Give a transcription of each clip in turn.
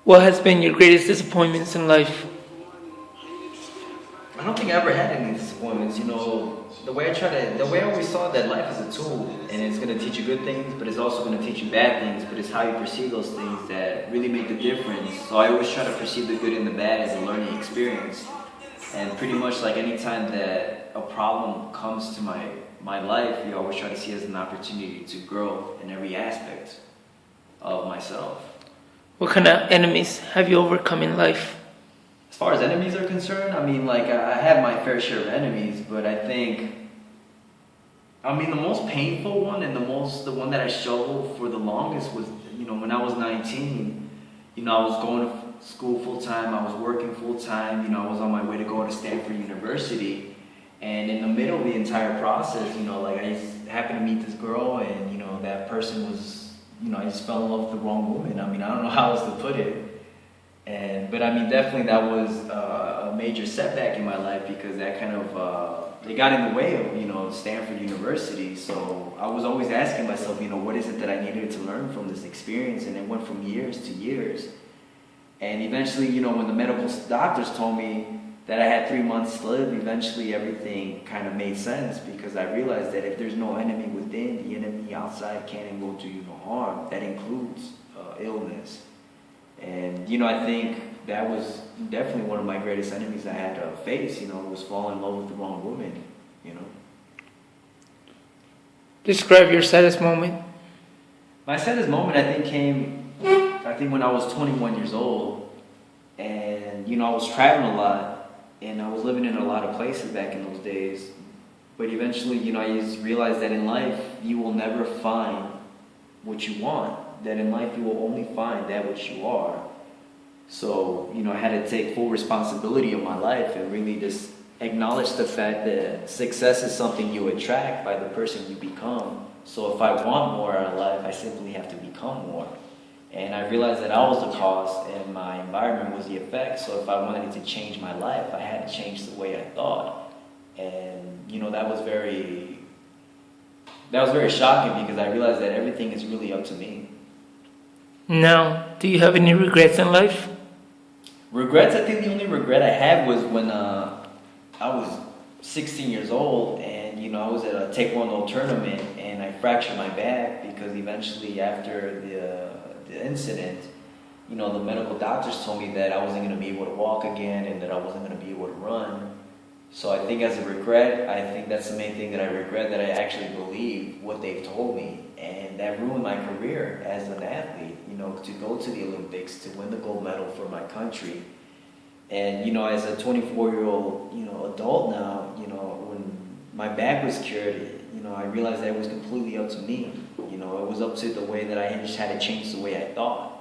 What has been your greatest disappointments in life? I don't think I ever had any disappointments. The way I always saw that life is a tool, and it's gonna teach you good things, but it's also gonna teach you bad things. But it's how you perceive those things that really make the difference. So I always try to perceive the good and the bad as a learning experience. And pretty much like any time that a problem comes to my life, you always try to see it as an opportunity to grow in every aspect of myself. What kind of enemies have you overcome in life? As far as enemies are concerned, I have my fair share of enemies, but the most painful one and the one that I struggled for the longest was, when I was 19, I was going to school full time, I was working full time, I was on my way to go to Stanford University, and in the middle of the entire process, I just happened to meet this girl, and, that person was, I just fell in love with the wrong woman. I don't know how else to put it. But definitely that was a major setback in my life because that kind of, it got in the way of, Stanford University. So I was always asking myself, what is it that I needed to learn from this experience? And it went from years to years. And eventually, when the medical doctors told me that I had 3 months to live, eventually everything kind of made sense because I realized that if there's no enemy within, the enemy outside can't and will do you no harm. That includes illness. And, I think that was definitely one of my greatest enemies I had to face, was falling in love with the wrong woman. Describe your saddest moment. My saddest moment, came when I was 21 years old. And, I was traveling a lot. And I was living in a lot of places back in those days. But eventually, I just realized that in life, you will never find what you want. That in life, you will only find that which you are. So, I had to take full responsibility of my life and really just acknowledge the fact that success is something you attract by the person you become. So if I want more out of life, I simply have to become more. And I realized that I was the cause and my environment was the effect. So if I wanted to change my life, I had to change the way I thought. And, that was very shocking because I realized that everything is really up to me. Now, do you have any regrets in life? Regrets? I think the only regret I had was when I was 16 years old and, I was at a Taekwondo tournament and I fractured my back because eventually after the incident, the medical doctors told me that I wasn't going to be able to walk again and that I wasn't going to be able to run. So I think as a regret, I think that's the main thing that I regret, that I actually believe what they've told me. And that ruined my career as an athlete, to go to the Olympics, to win the gold medal for my country. And, as a 24-year-old, adult now, when my back was cured, I realized that it was completely up to me. It was up to the way that I just had to change the way I thought.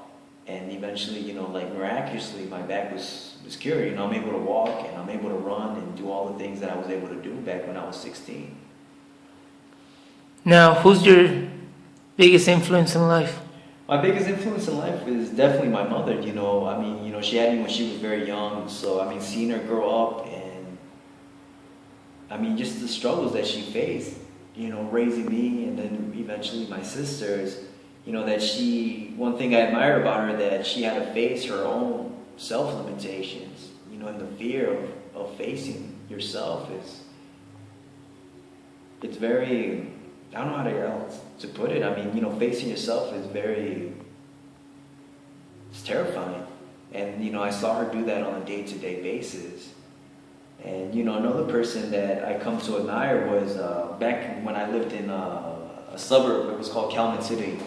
And eventually, miraculously, my back was cured. I'm able to walk and I'm able to run and do all the things that I was able to do back when I was 16. Now, who's your biggest influence in life? My biggest influence in life is definitely my mother. She had me when she was very young. So, seeing her grow up and, just the struggles that she faced, raising me and then eventually my sisters, one thing I admired about her, that she had to face her own self-limitations, and the fear of facing yourself it's very, I don't know how else to put it. Facing yourself is it's terrifying. And, I saw her do that on a day-to-day basis. And, another person that I come to admire was back when I lived in a suburb. It was called Calumet City.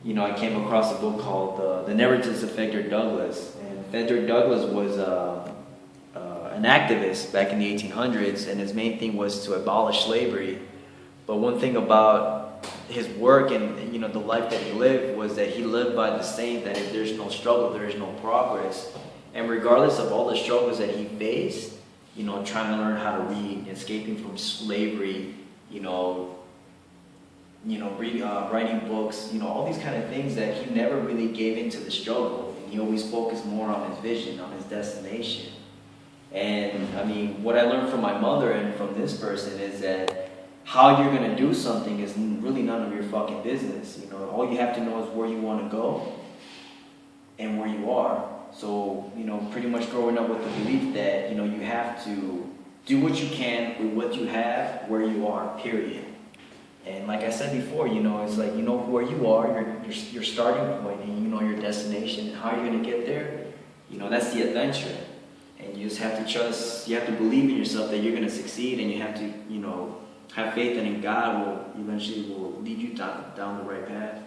I came across a book called The Narratives of Frederick Douglass. And Frederick Douglass was an activist back in the 1800s, and his main thing was to abolish slavery. But one thing about his work and the life that he lived was that he lived by the saying that if there's no struggle, there is no progress. And regardless of all the struggles that he faced, trying to learn how to read, escaping from slavery, writing books, all these kind of things, that he never really gave into the struggle. And he always focused more on his vision, on his destination. And what I learned from my mother and from this person is that, how you're gonna do something is really none of your fucking business. You know, all you have to know is where you want to go and where you are. So, you know, pretty much growing up with the belief that, you know, you have to do what you can with what you have, where you are, period. And like I said before, you know, it's like, you know where you are, your starting point, and you know your destination, and how you're gonna get there. You know, that's the adventure. And you just have to trust, you have to believe in yourself that you're gonna succeed, and you have to, you know, have faith that in God will eventually lead you down the right path.